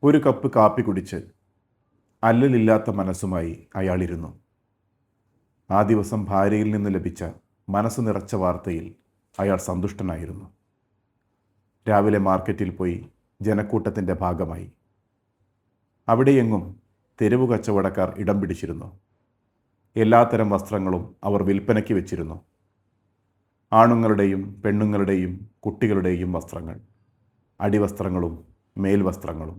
ഒരു കപ്പ് കാപ്പി കുടിച്ച് അല്ലലില്ലാത്ത മനസ്സുമായി അയാളിരുന്നു. ആ ദിവസം ഭാര്യയിൽ നിന്ന് ലഭിച്ച മനസ്സ് നിറച്ച വാർത്തയിൽ അയാൾ സന്തുഷ്ടനായിരുന്നു. രാവിലെ മാർക്കറ്റിൽ പോയി ജനക്കൂട്ടത്തിൻ്റെ ഭാഗമായി. അവിടെയെങ്ങും തെരുവു കച്ചവടക്കാർ ഇടം പിടിച്ചിരുന്നു. എല്ലാത്തരം വസ്ത്രങ്ങളും അവർ വിൽപ്പനയ്ക്ക് വെച്ചിരുന്നു. ആണുങ്ങളുടെയും പെണ്ണുങ്ങളുടെയും കുട്ടികളുടെയും വസ്ത്രങ്ങൾ, അടിവസ്ത്രങ്ങളും മേൽവസ്ത്രങ്ങളും.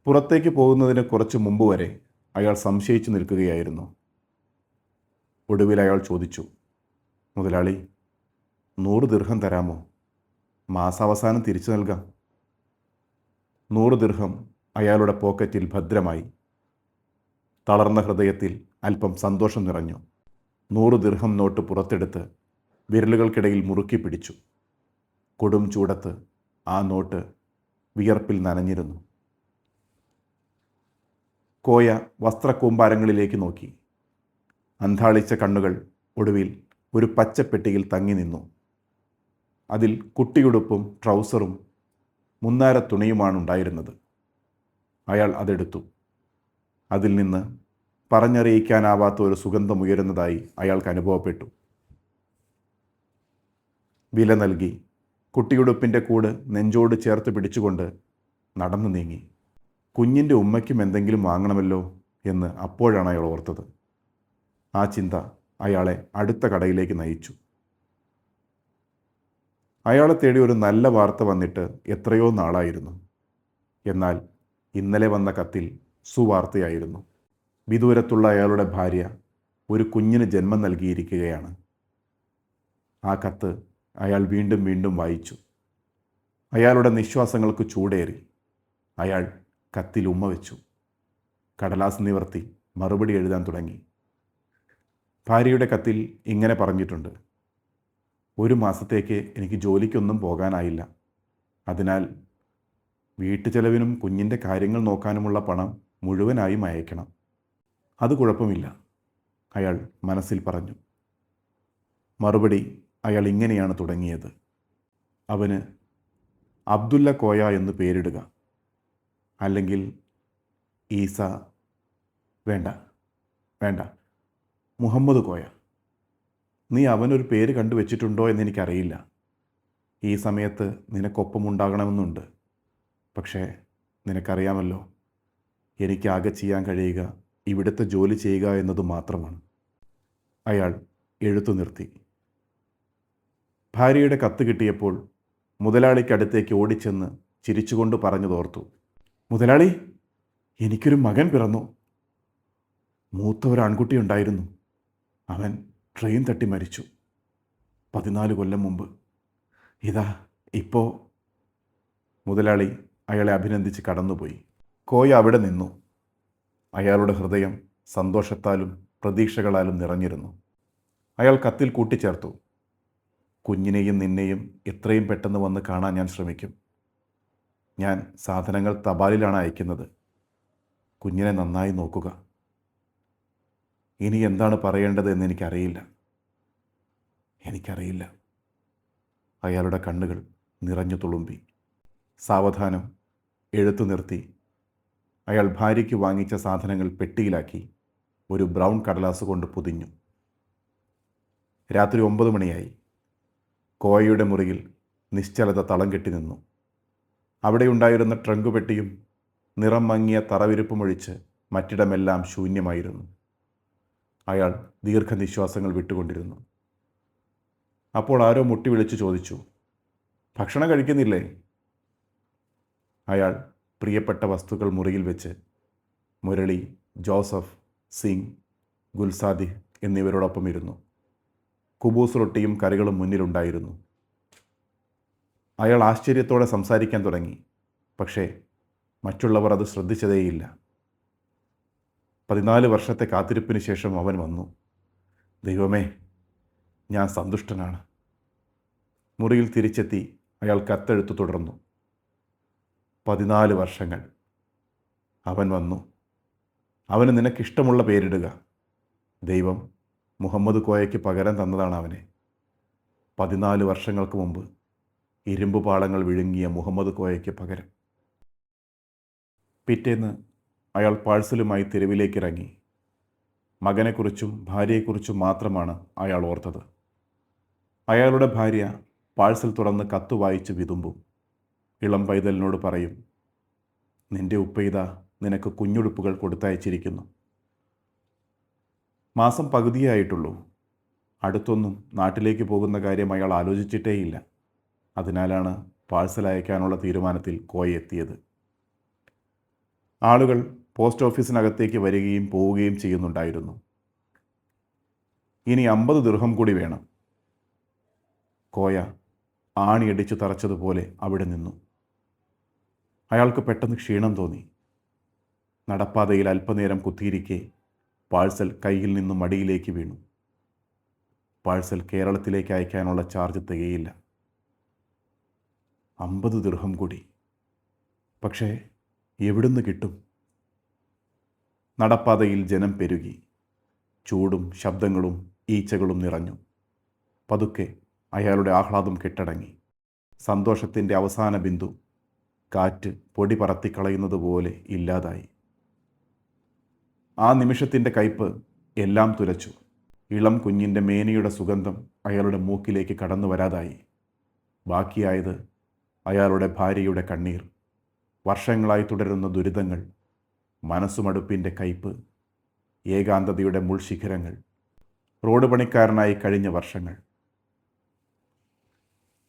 പുറത്തേക്ക് പോകുന്നതിന് കുറച്ച് മുമ്പ് വരെ അയാൾ സംശയിച്ചു നിൽക്കുകയായിരുന്നു. ഒടുവിൽ അയാൾ ചോദിച്ചു, മുതലാളി, 100 ദിർഹം തരാമോ? മാസാവസാനം തിരിച്ചു നൽകാം. 100 ദിർഹം അയാളുടെ പോക്കറ്റിൽ ഭദ്രമായി. തളർന്ന ഹൃദയത്തിൽ അല്പം സന്തോഷം നിറഞ്ഞു. 100 ദിർഹം നോട്ട് പുറത്തെടുത്ത് വിരലുകൾക്കിടയിൽ മുറുക്കി പിടിച്ചു. കൊടും ചൂടത്ത് ആ നോട്ട് വിയർപ്പിൽ നനഞ്ഞിരുന്നു. കോയ വസ്ത്രക്കൂമ്പാരങ്ങളിലേക്ക് നോക്കി. അന്ധാളിച്ച കണ്ണുകൾ ഒടുവിൽ ഒരു പച്ചപ്പെട്ടിയിൽ തങ്ങി നിന്നു. അതിൽ കുട്ടിയുടുപ്പും ട്രൗസറും മുന്നാര തുണിയുമാണ് ഉണ്ടായിരുന്നത്. അയാൾ അതെടുത്തു. അതിൽ നിന്ന് പറഞ്ഞറിയിക്കാനാവാത്ത ഒരു സുഗന്ധമുയരുന്നതായി അയാൾക്ക് അനുഭവപ്പെട്ടു. വില നൽകി കുട്ടിയുടുപ്പിൻ്റെ കൂട് നെഞ്ചോട് ചേർത്ത് പിടിച്ചുകൊണ്ട് നടന്നു നീങ്ങി. കുഞ്ഞിൻ്റെ ഉമ്മയ്ക്കും എന്തെങ്കിലും വാങ്ങണമല്ലോ എന്ന് അപ്പോഴാണ് അയാൾ ഓർത്തത്. ആ ചിന്ത അയാളെ അടുത്ത കടയിലേക്ക് നയിച്ചു. അയാളെ തേടി ഒരു നല്ല വാർത്ത വന്നിട്ട് എത്രയോ നാളായിരുന്നു. എന്നാൽ ഇന്നലെ വന്ന കത്തിൽ സുവാർത്തയായിരുന്നു. വിദൂരത്തുള്ള അയാളുടെ ഭാര്യ ഒരു കുഞ്ഞിന് ജന്മം നൽകിയിരിക്കുകയാണ്. ആ കത്ത് അയാൾ വീണ്ടും വീണ്ടും വായിച്ചു. അയാളുടെ നിശ്വാസങ്ങൾക്ക് ചൂടേറി. അയാൾ കത്തിൽ ഉമ്മ വെച്ചു. കടലാസ് നിവർത്തി മറുപടി എഴുതാൻ തുടങ്ങി. ഭാര്യയുടെ കത്തിൽ ഇങ്ങനെ പറഞ്ഞിട്ടുണ്ട്: 1 മാസത്തേക്ക് എനിക്ക് ജോലിക്കൊന്നും പോകാനായില്ല. അതിനാൽ വീട്ടുചെലവിനും കുഞ്ഞിൻ്റെ കാര്യങ്ങൾ നോക്കാനുമുള്ള പണം മുഴുവനായും അയക്കണം. അത് കുഴപ്പമില്ല, അയാൾ മനസ്സിൽ പറഞ്ഞു. മറുപടി അയാൾ ഇങ്ങനെയാണ് തുടങ്ങിയത്: അവന് അബ്ദുല്ല കോയ എന്ന് പേരിടുക, അല്ലെങ്കിൽ ഈസ, വേണ്ട വേണ്ട, മുഹമ്മദ് കോയ. നീ അവനൊരു പേര് കണ്ടുവച്ചിട്ടുണ്ടോ എന്നെനിക്കറിയില്ല. ഈ സമയത്ത് നിനക്കൊപ്പമുണ്ടാകണമെന്നുണ്ട്. പക്ഷേ നിനക്കറിയാമല്ലോ, എനിക്കാകെ ചെയ്യാൻ കഴിയുക ഇവിടുത്തെ ജോലി ചെയ്യുക എന്നത് മാത്രമാണ്. അയാൾ എഴുത്തു നിർത്തി. ഭാര്യയുടെ കത്ത് കിട്ടിയപ്പോൾ മുതലാളിക്കടുത്തേക്ക് ഓടിച്ചെന്ന് ചിരിച്ചുകൊണ്ട് പറഞ്ഞതോർത്തു. മുതലാളി, എനിക്കൊരു മകൻ പിറന്നു. മൂത്ത ഒരു ആൺകുട്ടിയുണ്ടായിരുന്നു. അവൻ ട്രെയിൻ തട്ടി മരിച്ചു 14 കൊല്ലം മുമ്പ്. ഇതാ ഇപ്പോൾ. മുതലാളി അയാളെ അഭിനന്ദിച്ച് കടന്നുപോയി. കോയ അവിടെ നിന്നു. അയാളുടെ ഹൃദയം സന്തോഷത്താലും പ്രതീക്ഷകളാലും നിറഞ്ഞിരുന്നു. അയാൾ കത്തിൽ കൂട്ടിച്ചേർത്തു: കുഞ്ഞിനെയും നിന്നെയും എത്രയും പെട്ടെന്ന് വന്ന് കാണാൻ ഞാൻ ശ്രമിക്കും. ഞാൻ സാധനങ്ങൾ തപാലിലാണ് അയക്കുന്നത്. കുഞ്ഞിനെ നന്നായി നോക്കുക. ഇനി എന്താണ് പറയേണ്ടത് എന്ന് എനിക്കറിയില്ല. അയാളുടെ കണ്ണുകൾ നിറഞ്ഞു തുളുമ്പി. സാവധാനം എഴുത്തു നിർത്തി അയാൾ ഭാര്യയ്ക്ക് വാങ്ങിച്ച സാധനങ്ങൾ പെട്ടിയിലാക്കി ഒരു ബ്രൗൺ കടലാസ് കൊണ്ട് പൊതിഞ്ഞു. രാത്രി 9 മണിയായി. കോയയുടെ മുറിയിൽ നിശ്ചലത തളം കെട്ടി നിന്നു. അവിടെയുണ്ടായിരുന്ന ട്രങ്ക് പെട്ടിയും നിറം മങ്ങിയ തറവിരിപ്പുമൊഴിച്ച് മറ്റിടമെല്ലാം ശൂന്യമായിരുന്നു. അയാൾ ദീർഘനിശ്വാസങ്ങൾ വിട്ടുകൊണ്ടിരുന്നു. അപ്പോൾ ആരോ മുട്ടി വിളിച്ചു ചോദിച്ചു: ഭക്ഷണം കഴിക്കുന്നില്ലേ? അയാൾ പ്രിയപ്പെട്ട വസ്തുക്കൾ മുറിയിൽ വെച്ച് മുരളി, ജോസഫ്, സിംഗ്, ഗുൽസാദിഹ് എന്നിവരോടൊപ്പം ഇരുന്നു. കുബൂസ് റൊട്ടിയും കറികളും മുന്നിലുണ്ടായിരുന്നു. അയാൾ ആശ്ചര്യത്തോടെ സംസാരിക്കാൻ തുടങ്ങി. പക്ഷേ മറ്റുള്ളവർ അത് ശ്രദ്ധിച്ചതേയില്ല. 14 വർഷത്തെ കാത്തിരിപ്പിന് ശേഷം അവൻ വന്നു. ദൈവമേ, ഞാൻ സന്തുഷ്ടനാണ്. മുറിയിൽ തിരിച്ചെത്തി അയാൾ കത്തെഴുത്തു തുടർന്നു. 14 വർഷങ്ങൾ. അവൻ വന്നു. അവന് നിനക്കിഷ്ടമുള്ള പേരിടുക. ദൈവം മുഹമ്മദ് കോയയ്ക്ക് പകരം തന്നതാണ് അവനെ. 14 വർഷങ്ങൾക്ക് മുമ്പ് ഇരുമ്പ് പാളങ്ങൾ വിഴുങ്ങിയ മുഹമ്മദ് കോയയ്ക്ക് പകരം. പിറ്റേന്ന് അയാൾ പാഴ്സലുമായി തെരുവിലേക്കിറങ്ങി. മകനെക്കുറിച്ചും ഭാര്യയെക്കുറിച്ചും മാത്രമാണ് അയാൾ ഓർത്തത്. അയാളുടെ ഭാര്യ പാഴ്സൽ തുറന്ന് കത്ത് വായിച്ച് വിതുമ്പും. ഇളം പൈതലിനോട് പറയും, നിന്റെ ഉപ്പയിത നിനക്ക് കുഞ്ഞുടുപ്പുകൾ കൊടുത്തയച്ചിരിക്കുന്നു. മാസം പകുതിയേ ആയിട്ടുള്ളൂ. അടുത്തൊന്നും നാട്ടിലേക്ക് പോകുന്ന കാര്യം അയാൾ ആലോചിച്ചിട്ടേയില്ല. അതിനാലാണ് പാഴ്സൽ അയക്കാനുള്ള തീരുമാനത്തിൽ കോയ എത്തിയത്. ആളുകൾ പോസ്റ്റ് ഓഫീസിനകത്തേക്ക് വരികയും പോവുകയും ചെയ്യുന്നുണ്ടായിരുന്നു. ഇനി 50 ദിർഹം കൂടി വേണം. കോയ ആണിയടിച്ചു തറച്ചതുപോലെ അവിടെ നിന്നു. അയാൾക്ക് പെട്ടെന്ന് ക്ഷീണം തോന്നി. നടപ്പാതയിൽ അല്പനേരം കുത്തിയിരിക്കെ പാഴ്സൽ കയ്യിൽ നിന്നും മടിയിലേക്ക് വീണു. പാഴ്സൽ കേരളത്തിലേക്ക് അയക്കാനുള്ള ചാർജ് തികയില്ല. 50 ദിർഹം കൂടി. പക്ഷേ എവിടുന്ന് കിട്ടും? നടപ്പാതയിൽ ജനം പെരുകി. ചൂടും ശബ്ദങ്ങളും ഈച്ചകളും നിറഞ്ഞു. പതുക്കെ അയാളുടെ ആഹ്ലാദം കെട്ടടങ്ങി. സന്തോഷത്തിൻ്റെ അവസാന ബിന്ദു കാറ്റ് പൊടി പറത്തിക്കളയുന്നത് പോലെ ഇല്ലാതായി. ആ നിമിഷത്തിൻ്റെ കയ്പ് എല്ലാം തുലച്ചു. ഇളം കുഞ്ഞിൻ്റെ മേനിയുടെ സുഗന്ധം അയാളുടെ മൂക്കിലേക്ക് കടന്നു വരാതായി. ബാക്കിയായത് അയാളുടെ ഭാര്യയുടെ കണ്ണീർ, വർഷങ്ങളായി തുടരുന്ന ദുരിതങ്ങൾ, മനസ്സുമടുപ്പിൻ്റെ കയ്പ്, ഏകാന്തതയുടെ മുൾശിഖരങ്ങൾ, റോഡ് പണിക്കാരനായി കഴിഞ്ഞ വർഷങ്ങൾ.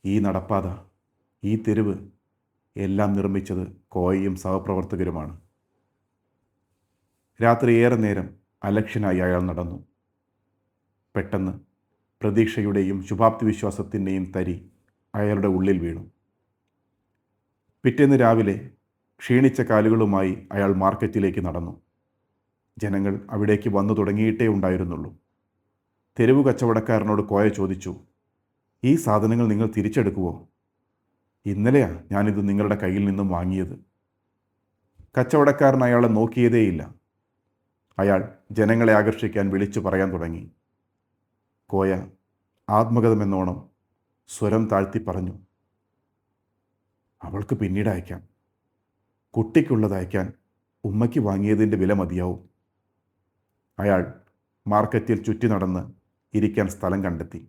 ഈ നടപ്പാത, ഈ തെരുവ് എല്ലാം നിർമ്മിച്ചത് കോയയും സഹപ്രവർത്തകരുമാണ്. രാത്രി ഏറെ നേരം അലക്ഷ്യനായി അയാൾ നടന്നു. പെട്ടെന്ന് പ്രതീക്ഷയുടെയും ശുഭാപ്തി വിശ്വാസത്തിൻ്റെയും തരി അയാളുടെ ഉള്ളിൽ വീണു. പിറ്റേന്ന് രാവിലെ ക്ഷീണിച്ച കാലുകളുമായി അയാൾ മാർക്കറ്റിലേക്ക് നടന്നു. ജനങ്ങൾ അവിടേക്ക് വന്നു തുടങ്ങിയിട്ടേ ഉണ്ടായിരുന്നുള്ളൂ. തെരുവ് കച്ചവടക്കാരനോട് കോയ ചോദിച്ചു, ഈ സാധനങ്ങൾ നിങ്ങൾ തിരിച്ചെടുക്കുമോ? ഇന്നലെയാണ് ഞാനിത് നിങ്ങളുടെ കയ്യിൽ നിന്നും വാങ്ങിയത്. കച്ചവടക്കാരൻ അയാളെ നോക്കിയതേയില്ല. അയാൾ ജനങ്ങളെ ആകർഷിക്കാൻ വിളിച്ചു പറയാൻ തുടങ്ങി. കോയ ആത്മഗതമെന്നോണം സ്വരം താഴ്ത്തി പറഞ്ഞു, അവൾക്ക് പിന്നീട് അയക്കാം. കുട്ടിക്കുള്ളത് അയക്കാൻ ഉമ്മയ്ക്ക് വാങ്ങിയതിൻ്റെ വില മതിയാവും. അയാൾ മാർക്കറ്റിൽ ചുറ്റി നടന്ന് ഇരിക്കാൻ സ്ഥലം കണ്ടെത്തി.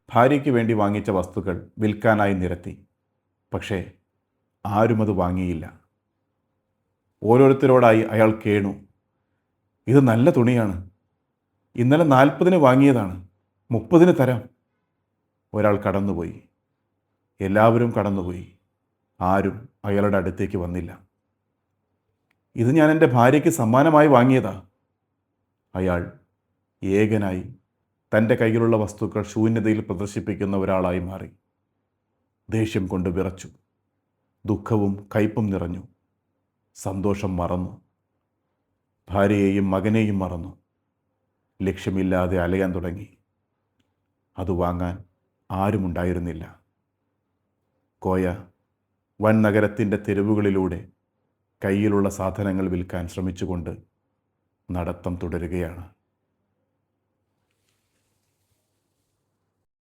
ഭാര്യയ്ക്ക് വേണ്ടി വാങ്ങിച്ച വസ്തുക്കൾ വിൽക്കാനായി നിരത്തി. പക്ഷേ ആരും അത് വാങ്ങിയില്ല. ഓരോരുത്തരോടായി അയാൾ കേണു, ഇത് നല്ല തുണിയാണ്, ഇന്നലെ 40-ന് വാങ്ങിയതാണ്, 30-ന് തരാം. ഒരാൾ കടന്നുപോയി. എല്ലാവരും കടന്നുപോയി. ആരും അയാളുടെ അടുത്തേക്ക് വന്നില്ല. ഇത് ഞാൻ എൻ്റെ ഭാര്യയ്ക്ക് സമ്മാനമായി വാങ്ങിയതാ. അയാൾ ഏകനായി തൻ്റെ കയ്യിലുള്ള വസ്തുക്കൾ ശൂന്യതയിൽ പ്രദർശിപ്പിക്കുന്ന ഒരാളായി മാറി. ദേഷ്യം കൊണ്ട് വിറച്ചു. ദുഃഖവും കയ്പും നിറഞ്ഞു. സന്തോഷം മറന്നു. ഭാര്യയെയും മകനെയും മറന്നു. ലക്ഷ്യമില്ലാതെ അലയാൻ തുടങ്ങി. അത് വാങ്ങാൻ ആരുമുണ്ടായിരുന്നില്ല. കോയ വൻ നഗരത്തിൻ്റെ തെരുവുകളിലൂടെ കയ്യിലുള്ള സാധനങ്ങൾ വിൽക്കാൻ ശ്രമിച്ചുകൊണ്ട് നടത്തം തുടരുകയാണ്.